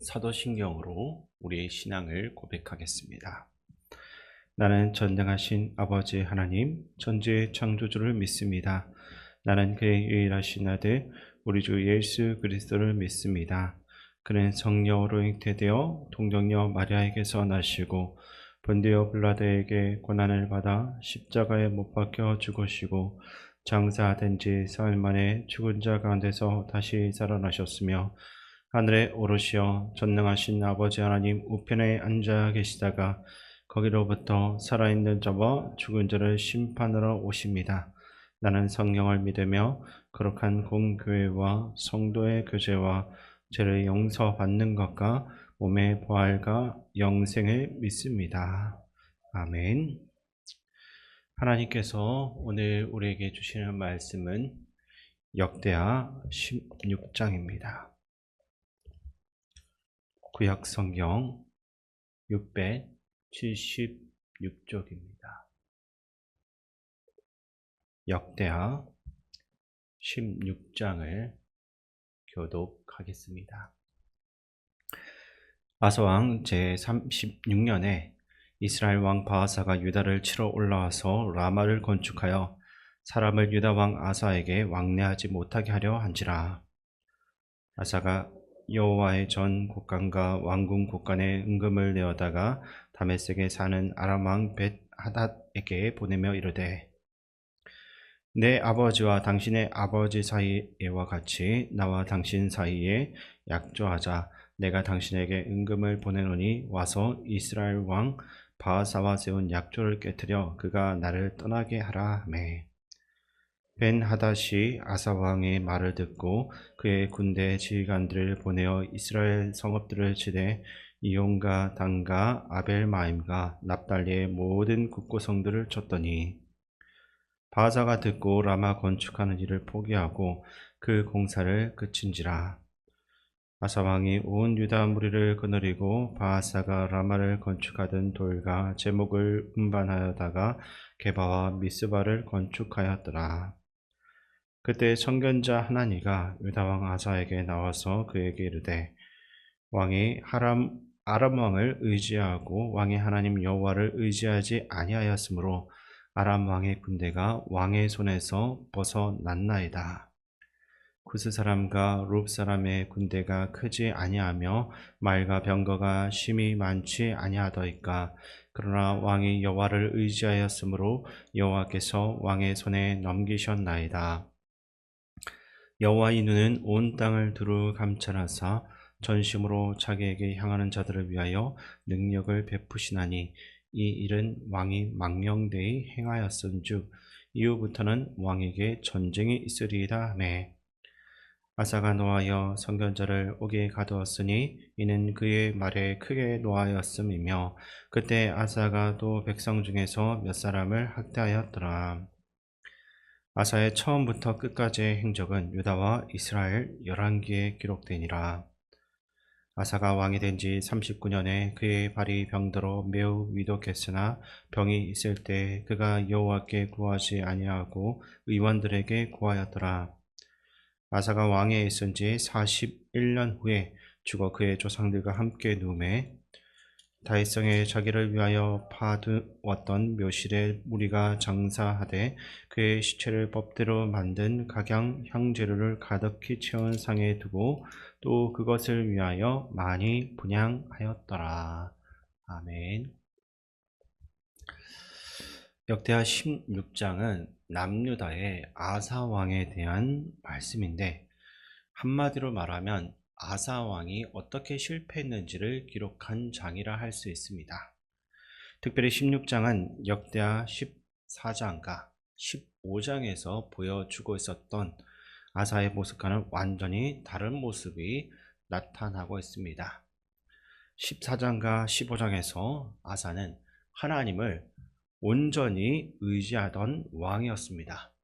사도신경으로 우리의 신앙을 고백하겠습니다. 나는 전능하신 아버지 하나님, 천지의 창조주를 믿습니다. 나는 그의 유일하신 아들, 우리 주 예수 그리스도를 믿습니다. 그는 성령으로 잉태되어 동정녀 마리아에게서 나시고 본디오 빌라도에게 고난을 받아 십자가에 못 박혀 죽으시고 장사된 지 사흘 만에 죽은 자 가운데서 다시 살아나셨으며 하늘에 오르시어 전능하신 아버지 하나님 우편에 앉아 계시다가 거기로부터 살아있는 자와 죽은 자를 심판하러 오십니다. 나는 성령을 믿으며 거룩한 공교회와 성도의 교제와 죄를 용서받는 것과 몸의 부활과 영생을 믿습니다. 아멘. 하나님께서 오늘 우리에게 주시는 말씀은 역대하 16장입니다. 구약 성경 676쪽입니다. 역대하 16장을 교독하겠습니다. 아사왕 제36년에 이스라엘 왕 바하사가 유다를 치러 올라와서 라마를 건축하여 사람을 유다 왕 아사에게 왕래하지 못하게 하려 한지라. 아사가 여호와의 전 곳간과 왕궁 곳간에 은금을 내어다가 다메섹에 사는 아람 왕 벳하닷에게 보내며 이르되, 내 아버지와 당신의 아버지 사이에와 같이 나와 당신 사이에 약조하자. 내가 당신에게 은금을 보내노니 와서 이스라엘 왕 바하사와 세운 약조를 깨뜨려 그가 나를 떠나게 하라 하매, 벤하닷이 아사 왕의 말을 듣고 그의 군대 지휘관들을 보내어 이스라엘 성읍들을 치되 이온과 단과 아벨마임과 납달리의 모든 국고성들을 쳤더니, 바하사가 듣고 라마 건축하는 일을 포기하고 그 공사를 그친지라. 아사 왕이 온 유다 무리를 거느리고 바하사가 라마를 건축하던 돌과 제목을 운반하여다가 게바와 미스바를 건축하였더라. 그때 선견자 하나니가 유다 왕 아사에게 나와서 그에게 이르되, 왕이 아람 왕을 의지하고 왕의 하나님 여호와를 의지하지 아니하였으므로 아람 왕의 군대가 왕의 손에서 벗어났나이다. 구스 사람과 룹 사람의 군대가 크지 아니하며 말과 병거가 심히 많지 아니하더이까. 그러나 왕이 여호와를 의지하였으므로 여호와께서 왕의 손에 넘기셨나이다. 여호와의 눈은 온 땅을 두루 감찰하사 전심으로 자기에게 향하는 자들을 위하여 능력을 베푸시나니 이 일은 왕이 망령되이 행하였은즉 이후부터는 왕에게 전쟁이 있으리이다 하매, 아사가 노하여 선견자를 옥에 가두었으니 이는 그의 말에 크게 노하였음이며, 그때 아사가 또 백성 중에서 몇 사람을 학대하였더라. 아사의 처음부터 끝까지의 행적은 유다와 이스라엘 열왕기에 기록되니라. 아사가 왕이 된 지 39년에 그의 발이 병들어 매우 위독했으나 병이 있을 때 그가 여호와께 구하지 아니하고 의원들에게 구하였더라. 아사가 왕에 있은 지 41년 후에 죽어 그의 조상들과 함께 누움에, 다윗성에 자기를 위하여 파두었던 묘실에 무리가 장사하되 그의 시체를 법대로 만든 각양 향재료를 가득히 채운 상에 두고 또 그것을 위하여 많이 분향하였더라. 아멘. 역대하 16장은 남유다의 아사 왕에 대한 말씀인데, 한마디로 말하면 아사 왕이 어떻게 실패했는지를 기록한 장이라 할 수 있습니다. 특별히 16장은 역대하 14장과 15장에서 보여주고 있었던 아사의 모습과는 완전히 다른 모습이 나타나고 있습니다. 14장과 15장에서 아사는 하나님을 온전히 의지하던 왕이었습니다.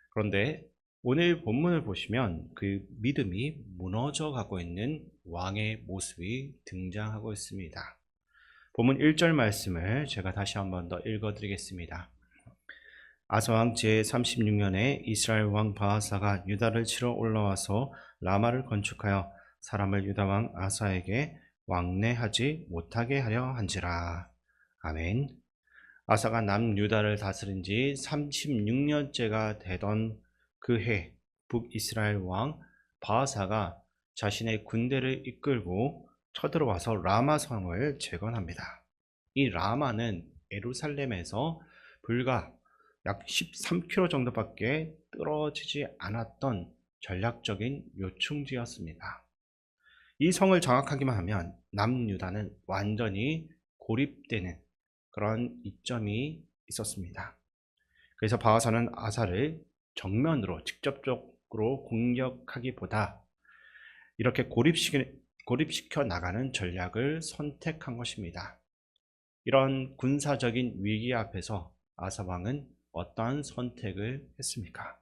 그런데 오늘 본문을 보시면 그 믿음이 무너져 가고 있는 왕의 모습이 등장하고 있습니다. 본문 1절 말씀을 제가 다시 한 번 더 읽어드리겠습니다. 아사왕 제36년에 이스라엘 왕 바하사가 유다를 치러 올라와서 라마를 건축하여 사람을 유다 왕 아사에게 왕래하지 못하게 하려 한지라. 아멘. 아사가 남유다를 다스린 지 36년째가 되던 그 해, 북이스라엘 왕 바하사가 자신의 군대를 이끌고 쳐들어와서 라마 성을 재건합니다. 이 라마는 예루살렘에서 불과 약 13km 정도밖에 떨어지지 않았던 전략적인 요충지였습니다. 이 성을 장악하기만 하면 남유다는 완전히 고립되는 그런 이점이 있었습니다. 그래서 바하사는 아사를 정면으로 직접적으로 공격하기보다 이렇게 고립시켜 나가는 전략을 선택한 것입니다. 이런 군사적인 위기 앞에서 아사 왕은 어떠한 선택을 했습니까?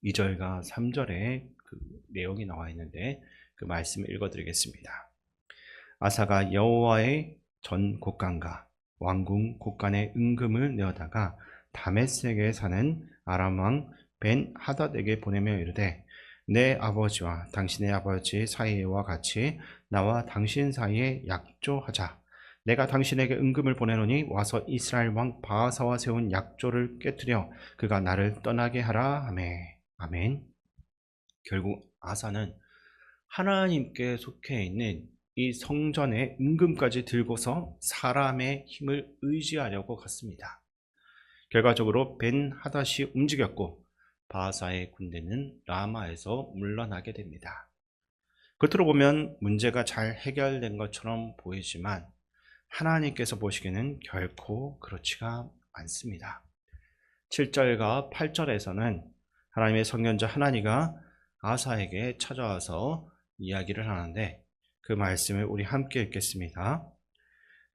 2절과 3절에 그 내용이 나와 있는데 그 말씀을 읽어드리겠습니다. 아사가 여호와의 전 곳간과 왕궁 곳간에 은금을 내어다가 다메섹에 사는 아람 왕 벤 하닷에게 보내며 이르되 내 아버지와 당신의 아버지 사이와 같이 나와 당신 사이에 약조하자. 내가 당신에게 은금을 보내노니 와서 이스라엘 왕 바하사와 세운 약조를 깨뜨려 그가 나를 떠나게 하라 하매. 아멘. 결국 아사는 하나님께 속해 있는 이 성전의 은금까지 들고서 사람의 힘을 의지하려고 갔습니다. 결과적으로 벤 하닷이 움직였고 바하사의 군대는 라마에서 물러나게 됩니다. 겉으로 보면 문제가 잘 해결된 것처럼 보이지만 하나님께서 보시기에는 결코 그렇지가 않습니다. 7절과 8절에서는 하나님의 선견자 하나니가 아사에게 찾아와서 이야기를 하는데 그 말씀을 우리 함께 읽겠습니다.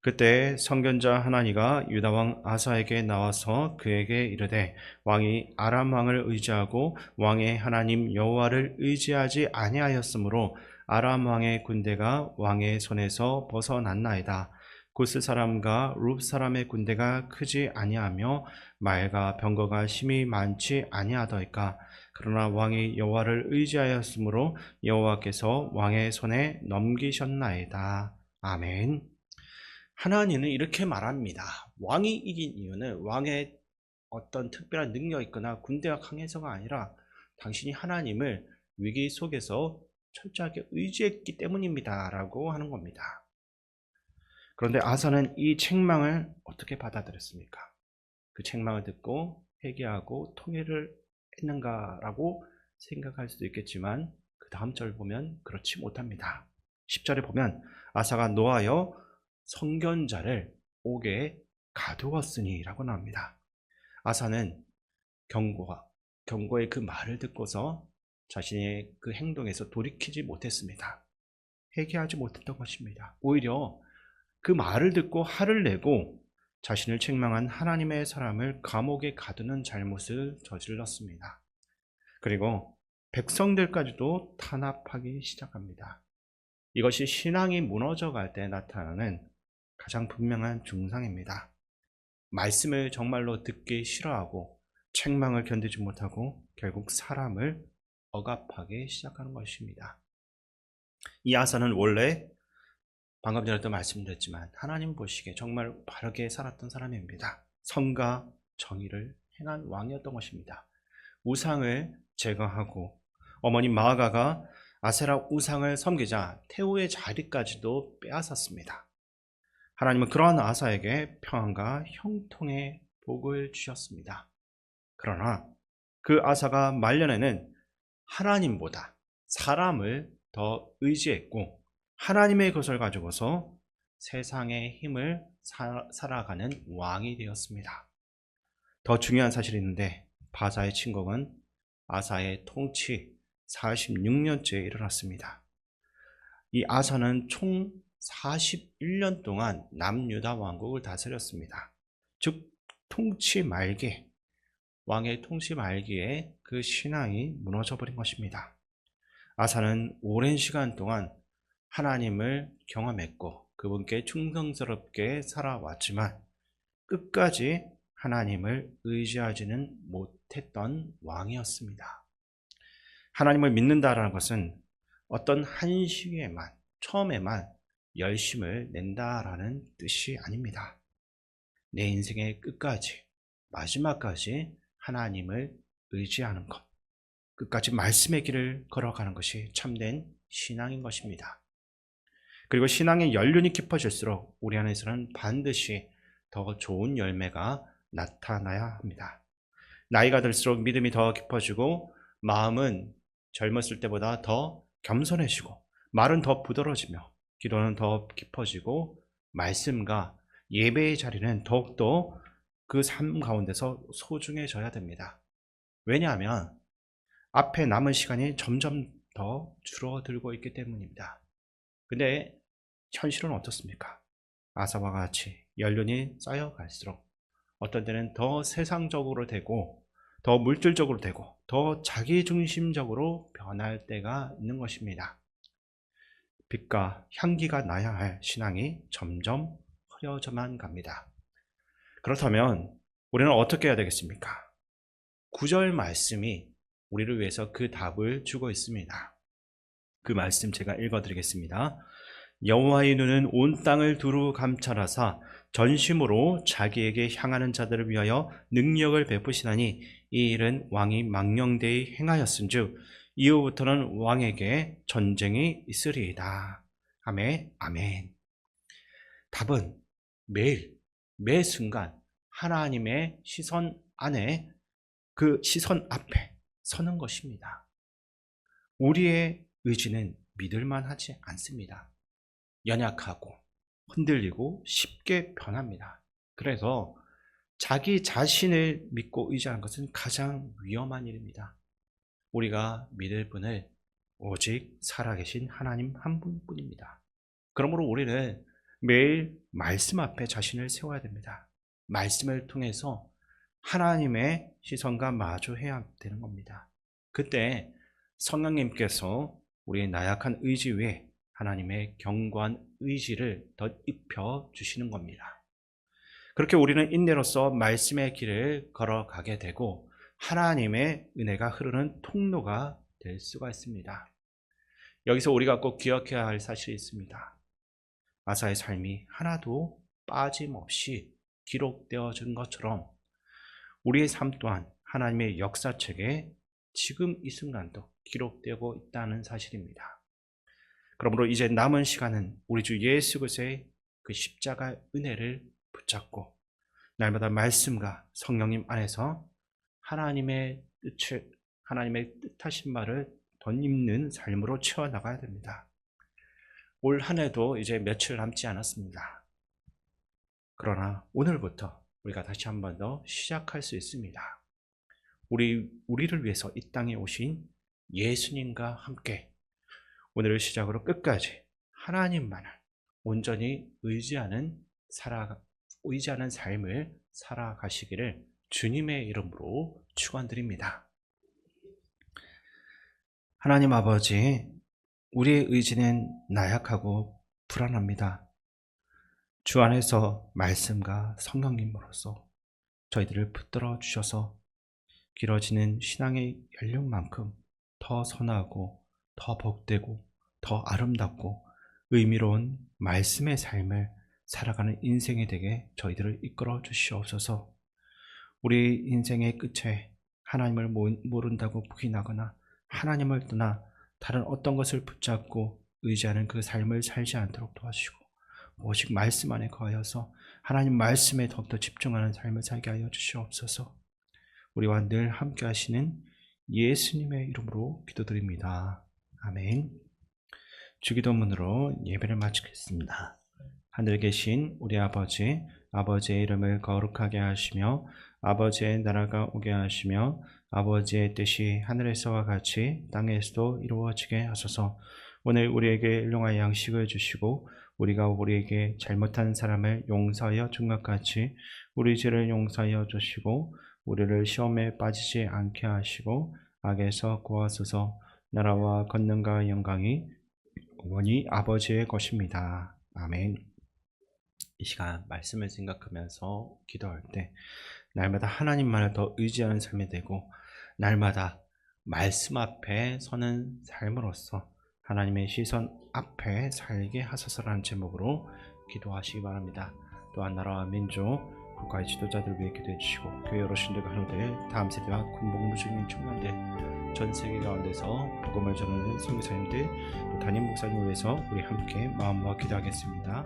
그때 선견자 하나니가 유다 왕 아사에게 나와서 그에게 이르되 왕이 아람 왕을 의지하고 왕의 하나님 여호와를 의지하지 아니하였으므로 아람 왕의 군대가 왕의 손에서 벗어났나이다. 구스 사람과 룹 사람의 군대가 크지 아니하며 말과 병거가 심히 많지 아니하더이까. 그러나 왕이 여호와를 의지하였으므로 여호와께서 왕의 손에 넘기셨나이다. 아멘. 하나님은 이렇게 말합니다. 왕이 이긴 이유는 왕의 어떤 특별한 능력이 있거나 군대가 강해서가 아니라 당신이 하나님을 위기 속에서 철저하게 의지했기 때문입니다. 라고 하는 겁니다. 그런데 아사는 이 책망을 어떻게 받아들였습니까? 그 책망을 듣고 회개하고 통일을 했는가라고 생각할 수도 있겠지만 그 다음 절 보면 그렇지 못합니다. 10절에 보면 아사가 노하여 선견자를 옥에 가두었으니 라고 나옵니다. 아사는 경고의 그 말을 듣고서 자신의 그 행동에서 돌이키지 못했습니다. 회개하지 못했던 것입니다. 오히려 그 말을 듣고 화를 내고 자신을 책망한 하나님의 사람을 감옥에 가두는 잘못을 저질렀습니다. 그리고 백성들까지도 탄압하기 시작합니다. 이것이 신앙이 무너져갈 때 나타나는 가장 분명한 증상입니다. 말씀을 정말로 듣기 싫어하고 책망을 견디지 못하고 결국 사람을 억압하기 시작하는 것입니다. 이 아사는 원래 방금 전에도 말씀드렸지만 하나님 보시기에 정말 바르게 살았던 사람입니다. 선과 정의를 행한 왕이었던 것입니다. 우상을 제거하고 어머니 마아가가 아세라 우상을 섬기자 태우의 자리까지도 빼앗았습니다. 하나님은 그러한 아사에게 평안과 형통의 복을 주셨습니다. 그러나 그 아사가 말년에는 하나님보다 사람을 더 의지했고 하나님의 것을 가지고서 세상의 힘을 살아가는 왕이 되었습니다. 더 중요한 사실이 있는데 바사의 침공은 아사의 통치 46년째에 일어났습니다. 이 아사는 총 41년 동안 남유다 왕국을 다스렸습니다. 즉 통치 말기에 왕의 통치 말기에 그 신앙이 무너져버린 것입니다. 아사는 오랜 시간 동안 하나님을 경험했고 그분께 충성스럽게 살아왔지만 끝까지 하나님을 의지하지는 못했던 왕이었습니다. 하나님을 믿는다라는 것은 어떤 한 시기에만, 처음에만 열심을 낸다라는 뜻이 아닙니다. 내 인생의 끝까지, 마지막까지 하나님을 의지하는 것, 끝까지 말씀의 길을 걸어가는 것이 참된 신앙인 것입니다. 그리고 신앙의 연륜이 깊어질수록 우리 안에서는 반드시 더 좋은 열매가 나타나야 합니다. 나이가 들수록 믿음이 더 깊어지고 마음은 젊었을 때보다 더 겸손해지고 말은 더 부드러워지며 기도는 더 깊어지고 말씀과 예배의 자리는 더욱더 그 삶 가운데서 소중해져야 됩니다. 왜냐하면 앞에 남은 시간이 점점 더 줄어들고 있기 때문입니다. 근데 현실은 어떻습니까? 아사와 같이 연륜이 쌓여갈수록 어떤 때는 더 세상적으로 되고 더 물질적으로 되고 더 자기중심적으로 변할 때가 있는 것입니다. 빛과 향기가 나야 할 신앙이 점점 흐려져만 갑니다. 그렇다면 우리는 어떻게 해야 되겠습니까? 9절 말씀이 우리를 위해서 그 답을 주고 있습니다. 그 말씀 제가 읽어드리겠습니다. 여호와의 눈은 온 땅을 두루 감찰하사 전심으로 자기에게 향하는 자들을 위하여 능력을 베푸시나니 이 일은 왕이 망령되이 행하였은즉 이후부터는 왕에게 전쟁이 있으리이다. 아멘, 아멘. 답은 매일, 매 순간 하나님의 시선 안에, 그 시선 앞에 서는 것입니다. 우리의 의지는 믿을만하지 않습니다. 연약하고 흔들리고 쉽게 변합니다. 그래서 자기 자신을 믿고 의지하는 것은 가장 위험한 일입니다. 우리가 믿을 분을 오직 살아계신 하나님 한 분뿐입니다. 그러므로 우리는 매일 말씀 앞에 자신을 세워야 됩니다. 말씀을 통해서 하나님의 시선과 마주해야 되는 겁니다. 그때 성령님께서 우리의 나약한 의지 위에 하나님의 견고한 의지를 더 입혀주시는 겁니다. 그렇게 우리는 인내로서 말씀의 길을 걸어가게 되고 하나님의 은혜가 흐르는 통로가 될 수가 있습니다. 여기서 우리가 꼭 기억해야 할 사실이 있습니다. 아사의 삶이 하나도 빠짐없이 기록되어진 것처럼 우리의 삶 또한 하나님의 역사책에 지금 이 순간도 기록되고 있다는 사실입니다. 그러므로 이제 남은 시간은 우리 주 예수 그리스도의 그 십자가 은혜를 붙잡고 날마다 말씀과 성령님 안에서 하나님의 뜻하신 말을 덧입는 삶으로 채워나가야 됩니다. 올 한 해도 이제 며칠 남지 않았습니다. 그러나 오늘부터 우리가 다시 한 번 더 시작할 수 있습니다. 우리를 위해서 이 땅에 오신 예수님과 함께 오늘을 시작으로 끝까지 하나님만을 온전히 의지하는 삶을 살아가시기를 주님의 이름으로 축원드립니다. 하나님 아버지, 우리의 의지는 나약하고 불안합니다. 주 안에서 말씀과 성령님으로서 저희들을 붙들어 주셔서 길어지는 신앙의 연륜만큼 더 선하고 더 복되고 더 아름답고 의미로운 말씀의 삶을 살아가는 인생이 되게 저희들을 이끌어 주시옵소서. 우리 인생의 끝에 하나님을 모른다고 부인하거나 하나님을 떠나 다른 어떤 것을 붙잡고 의지하는 그 삶을 살지 않도록 도와주시고 오직 말씀 안에 거하여서 하나님 말씀에 더욱더 집중하는 삶을 살게 하여 주시옵소서. 우리와 늘 함께 하시는 예수님의 이름으로 기도드립니다. 아멘. 주기도문으로 예배를 마치겠습니다. 하늘에 계신 우리 아버지, 아버지의 이름을 거룩하게 하시며 아버지의 나라가 오게 하시며 아버지의 뜻이 하늘에서와 같이 땅에서도 이루어지게 하소서. 오늘 우리에게 일용할 양식을 주시고 우리가 우리에게 잘못한 사람을 용서하여 준 것 같이 우리 죄를 용서하여 주시고 우리를 시험에 빠지지 않게 하시고 악에서 구하소서. 나라와 권능과 영광이 영원히 아버지의 것입니다. 아멘. 이 시간 말씀을 생각하면서 기도할 때 날마다 하나님만을 더 의지하는 삶이 되고 날마다 말씀 앞에 서는 삶으로서 하나님의 시선 앞에 살게 하소서라는 제목으로 기도하시기 바랍니다. 또한 나라와 민족, 국가의 지도자들을 위해 기도해 주시고 교회 어르신들과 한우들, 다음 세대와 군복무 중인 청년들, 전 세계 가운데서 복음을 전하는 선교사님들, 또 담임 목사님을 위해서 우리 함께 마음 모아 기도하겠습니다.